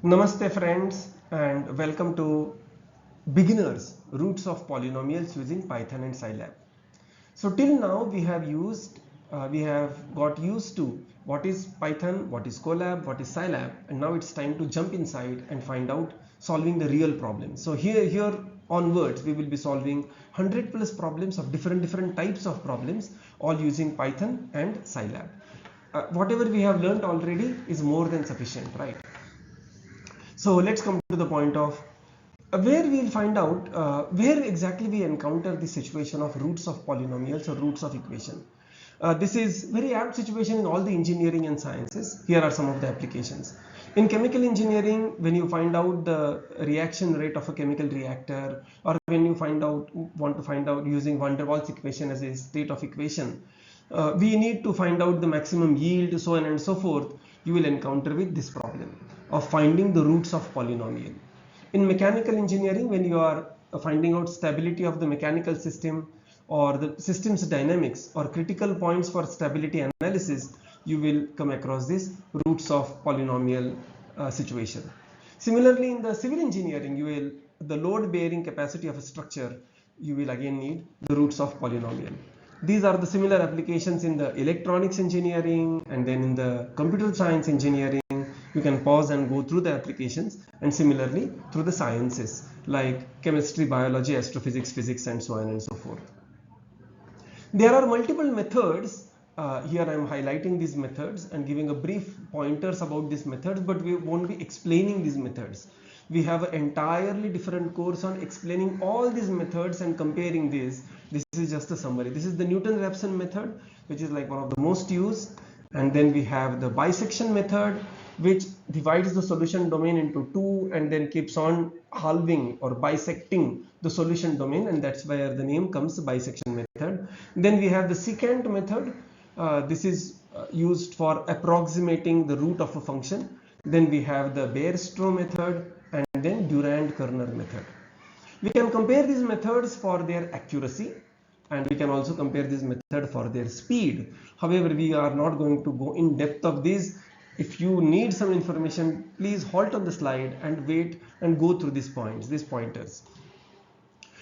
Namaste friends and welcome to beginners roots of polynomials using Python and SciLab. So till now we have got used to what is Python, what is Colab, what is SciLab, and now it's time to jump inside and find out solving the real problems. So here onwards we will be solving 100 plus problems of different types of problems, all using Python and SciLab. Whatever we have learned already is more than sufficient, right? So let's come to the point of where we'll find out where exactly we encounter the situation of roots of polynomials or roots of equation. This is very apt situation in all the engineering and sciences. Here are some of the applications. In chemical engineering, when you find out the reaction rate of a chemical reactor, or when you want to find out using van der Waals equation as a state of equation, we need to find out the maximum yield, so on and so forth. You will encounter with this problem of finding the roots of polynomial. In mechanical engineering, when you are finding out stability of the mechanical system or the system's dynamics or critical points for stability analysis, you will come across this roots of polynomial situation. Similarly, in the civil engineering, the load bearing capacity of a structure, you will again need the roots of polynomial. These are the similar applications in the electronics engineering, and then in the computer science engineering. You can pause and go through the applications, and similarly through the sciences like chemistry, biology, astrophysics, physics, and so on and so forth. There are multiple methods. Here I am highlighting these methods and giving a brief pointers about these methods, but we won't be explaining these methods. We have an entirely different course on explaining all these methods and comparing these. This is just a summary. This is the Newton-Raphson method, which is like one of the most used. And then we have the bisection method, which divides the solution domain into two and then keeps on halving or bisecting the solution domain, and that's where the name comes, bisection method. Then we have the secant method. This is used for approximating the root of a function. Then we have the Bairstow method, and then Durand-Kernel method. We can compare these methods for their accuracy, and we can also compare this method for their speed. However, we are not going to go in depth of these. If you need some information, please halt on the slide and wait and go through these pointers.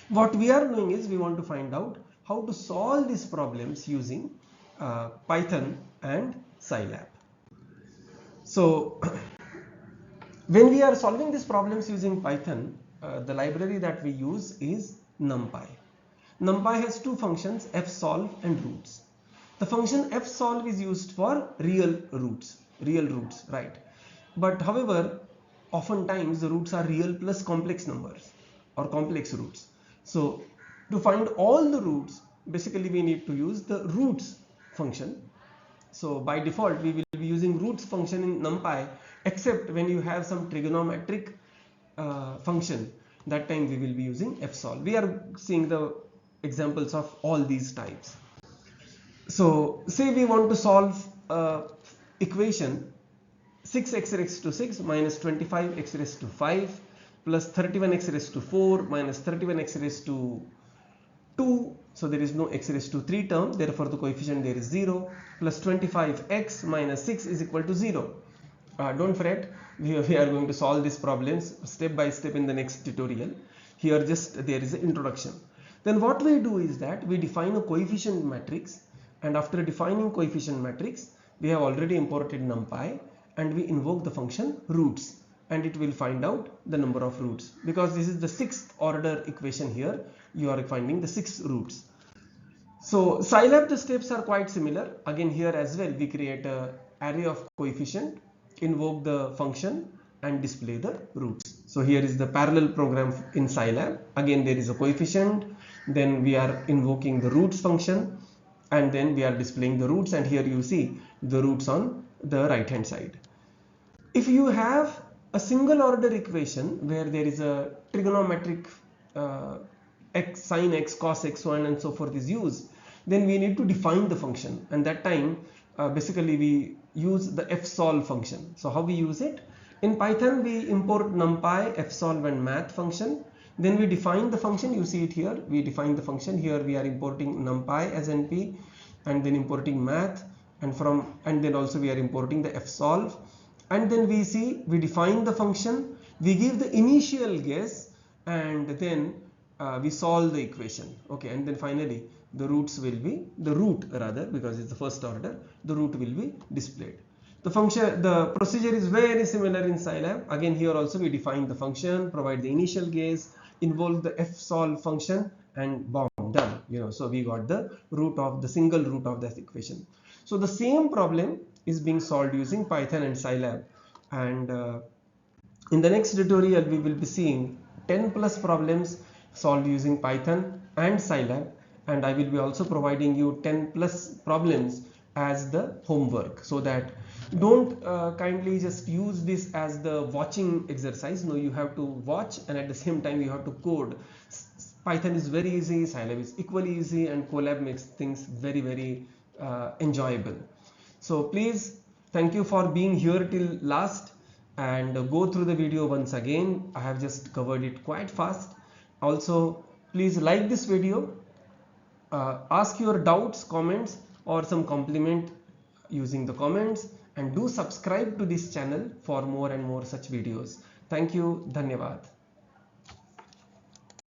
What we are doing is we want to find out how to solve these problems using Python and SciLab. So when we are solving these problems using Python, the library that we use is NumPy. NumPy has two functions, fsolve and roots. The function fsolve is used for real roots, right? But however, oftentimes the roots are real plus complex numbers or complex roots. So to find all the roots, basically we need to use the roots function. So by default, we will be using roots function in NumPy, except when you have some trigonometric function, that time we will be using fsolve. We are seeing the examples of all these types. So say we want to solve equation 6x raised to 6 minus 25x raised to 5 plus 31x raised to 4 minus 31x raised to 2. So there is no x raised to 3 term, therefore the coefficient there is 0, plus 25x minus 6 is equal to 0. Don't fret, we are going to solve these problems step by step in the next tutorial. Here just there is an introduction. Then what we do is that we define a coefficient matrix, and after defining coefficient matrix, we have already imported NumPy, and we invoke the function roots, and it will find out the number of roots. Because this is the sixth order equation here, you are finding the 6 roots. So SciLab, the steps are quite similar. Again here as well, we create an array of coefficient, invoke the function, and display the roots. So here is the parallel program in SciLab. Again there is a coefficient, then we are invoking the roots function, and then we are displaying the roots, and here you see the roots on the right hand side. If you have a single order equation where there is a trigonometric x, sin x, cos x, so on and so forth is used, then we need to define the function, and that time basically we use the fsolve function. So how we use it? In Python we import NumPy, fsolve and math function. Then we define the function. You see it here. We define the function. Here we are importing NumPy as NP, and then importing math, and then also we are importing the fsolve, and then we define the function, we give the initial guess, and then we solve the equation. Okay, and then finally the root rather, because it's the first order, the root will be displayed. The procedure is very similar in SciLab. Again, here also we define the function, provide the initial guess, involve the fsolve function, and boom, done. So we got the single root of that equation. So the same problem is being solved using Python and SciLab, and in the next tutorial we will be seeing 10 plus problems solved using Python and SciLab, and I will be also providing you 10 plus problems as the homework, so that don't kindly just use this as the watching exercise. No, you have to watch, and at the same time you have to code. Python is very easy, SciLab is equally easy, and Colab makes things very enjoyable. So please, thank you for being here till last, and go through the video once again. I have just covered it quite fast. Also, please like this video, ask your doubts, comments, or some compliment using the comments, and do subscribe to this channel for more and more such videos. Thank you. Dhanyavad.